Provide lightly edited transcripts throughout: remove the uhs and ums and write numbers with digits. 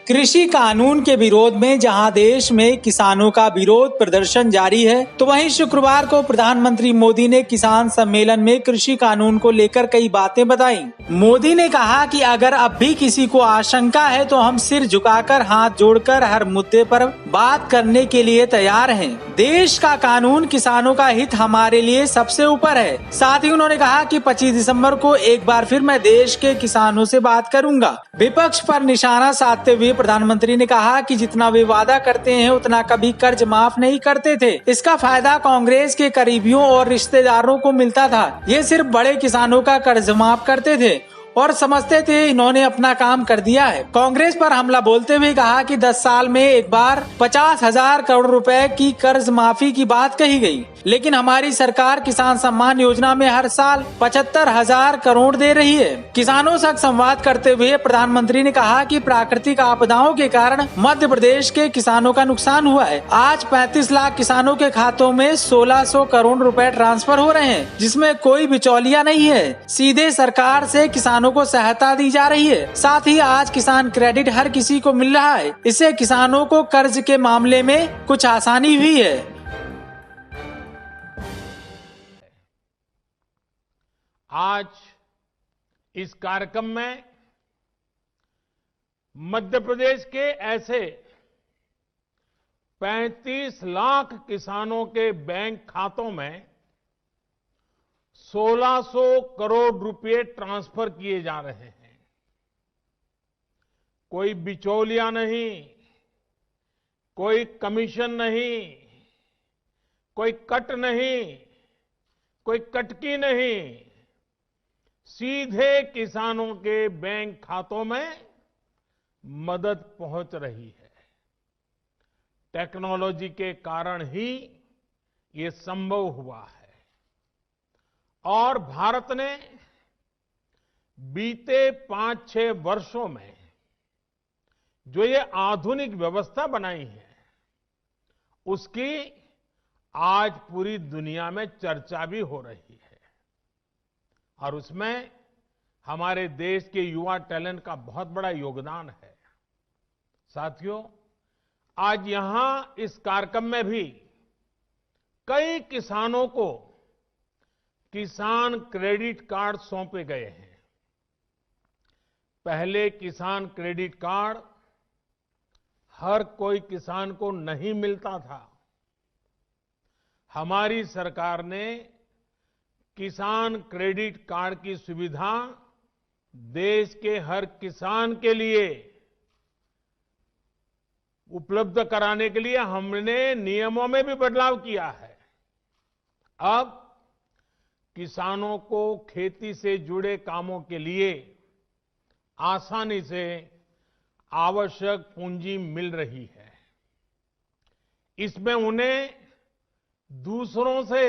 कृषि कानून के विरोध में जहां देश में किसानों का विरोध प्रदर्शन जारी है, तो वहीं शुक्रवार को प्रधानमंत्री मोदी ने किसान सम्मेलन में कृषि कानून को लेकर कई बातें बताई। मोदी ने कहा कि अगर अब भी किसी को आशंका है तो हम सिर झुकाकर हाथ जोड़कर हर मुद्दे पर बात करने के लिए तैयार हैं। देश का कानून, किसानों का हित हमारे लिए सबसे ऊपर है। साथ ही उन्होंने कहा कि 25 दिसंबर को एक बार फिर मैं देश के किसानों से बात करूंगा। विपक्ष पर निशाना साधते हुए प्रधानमंत्री ने कहा कि जितना वे वादा करते हैं उतना कभी कर्ज माफ नहीं करते थे। इसका फायदा कांग्रेस के करीबियों और रिश्तेदारों को मिलता था। ये सिर्फ बड़े किसानों का कर्ज माफ करते थे और समझते थे इन्होंने अपना काम कर दिया है। कांग्रेस पर हमला बोलते हुए कहा कि 10 साल में एक बार 50,000 करोड़ रुपए की कर्ज माफी की बात कही गई, लेकिन हमारी सरकार किसान सम्मान योजना में हर साल 75,000 करोड़ दे रही है। किसानों से संवाद करते हुए प्रधानमंत्री ने कहा कि प्राकृतिक आपदाओं के कारण मध्य प्रदेश के किसानों का नुकसान हुआ है। आज 35 लाख किसानों के खातों में 1600 करोड़ रुपए ट्रांसफर हो रहे हैं, जिसमें कोई बिचौलिया नहीं है। सीधे सरकार से किसानों को सहायता दी जा रही है। साथ ही आज किसान क्रेडिट हर किसी को मिल रहा है। इससे किसानों को कर्ज के मामले में कुछ आसानी हुई है। आज इस कार्यक्रम में मध्य प्रदेश के ऐसे 35 लाख किसानों के बैंक खातों में 1600 करोड़ रुपए ट्रांसफर किए जा रहे हैं। कोई बिचौलिया नहीं, कोई कमीशन नहीं, कोई कट नहीं, कोई कटकी नहीं, सीधे किसानों के बैंक खातों में मदद पहुंच रही है। टेक्नोलॉजी के कारण ही ये संभव हुआ है और भारत ने बीते 5-6 वर्षों में जो ये आधुनिक व्यवस्था बनाई है, उसकी आज पूरी दुनिया में चर्चा भी हो रही है और उसमें हमारे देश के युवा टैलेंट का बहुत बड़ा योगदान है। साथियों, आज यहां इस कार्यक्रम में भी कई किसानों को किसान क्रेडिट कार्ड सौंपे गए हैं। पहले किसान क्रेडिट कार्ड हर कोई किसान को नहीं मिलता था। हमारी सरकार ने किसान क्रेडिट कार्ड की सुविधा देश के हर किसान के लिए उपलब्ध कराने के लिए हमने नियमों में भी बदलाव किया है। अब किसानों को खेती से जुड़े कामों के लिए आसानी से आवश्यक पूंजी मिल रही है। इसमें उन्हें दूसरों से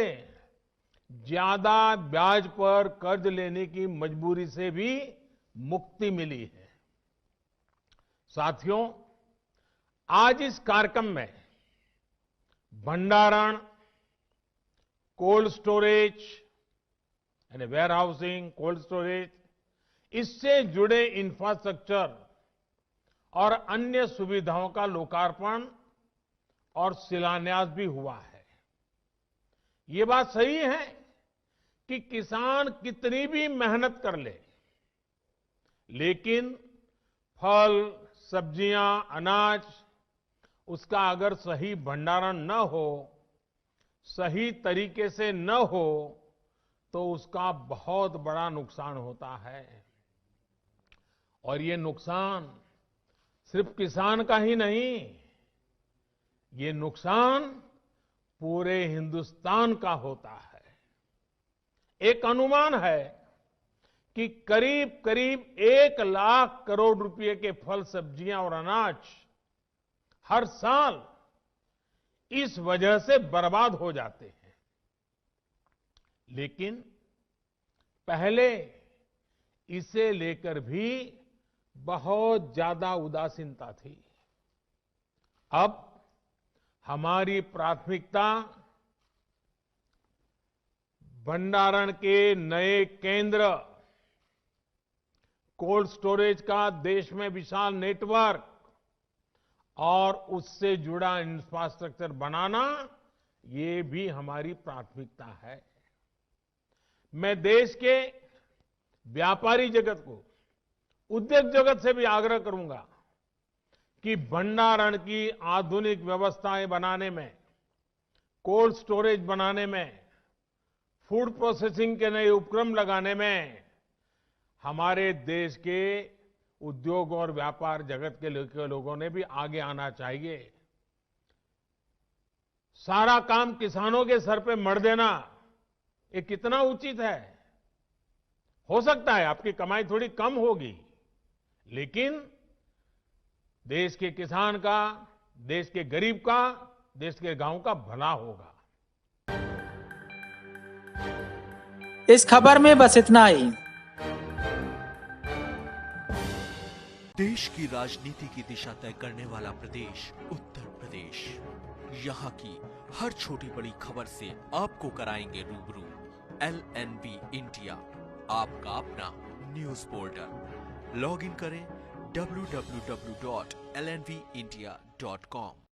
ज्यादा ब्याज पर कर्ज लेने की मजबूरी से भी मुक्ति मिली है। साथियों, आज इस कार्यक्रम में भंडारण, कोल्ड स्टोरेज यानी वेयर हाउसिंग, कोल्ड स्टोरेज, इससे जुड़े इंफ्रास्ट्रक्चर और अन्य सुविधाओं का लोकार्पण और शिलान्यास भी हुआ है। ये बात सही है कि किसान कितनी भी मेहनत कर ले, लेकिन फल, सब्जियां, अनाज, उसका अगर सही भंडारण न हो, सही तरीके से न हो, तो उसका बहुत बड़ा नुकसान होता है। और ये नुकसान सिर्फ किसान का ही नहीं, ये नुकसान पूरे हिंदुस्तान का होता है। एक अनुमान है कि करीब करीब 1 लाख करोड़ रुपए के फल, सब्जियां और अनाज हर साल इस वजह से बर्बाद हो जाते हैं। लेकिन पहले इसे लेकर भी बहुत ज्यादा उदासीनता थी। अब हमारी प्राथमिकता भंडारण के नए केंद्र, कोल्ड स्टोरेज का देश में विशाल नेटवर्क और उससे जुड़ा इंफ्रास्ट्रक्चर बनाना, ये भी हमारी प्राथमिकता है। मैं देश के व्यापारी जगत को, उद्योग जगत से भी आग्रह करूंगा कि भंडारण की आधुनिक व्यवस्थाएं बनाने में, कोल्ड स्टोरेज बनाने में, फूड प्रोसेसिंग के नए उपक्रम लगाने में हमारे देश के उद्योग और व्यापार जगत के लोगों ने भी आगे आना चाहिए। सारा काम किसानों के सर पे मढ़ देना, ये कितना उचित है? हो सकता है आपकी कमाई थोड़ी कम होगी, लेकिन देश के किसान का, देश के गरीब का, देश के गांव का भला होगा। इस खबर में बस इतना ही। देश की राजनीति की दिशा तय करने वाला प्रदेश उत्तर प्रदेश। यहाँ की हर छोटी बड़ी खबर से आपको कराएंगे रूबरू। LNV इंडिया, आपका अपना न्यूज पोर्टल। लॉग इन करें www.lnvindia.com।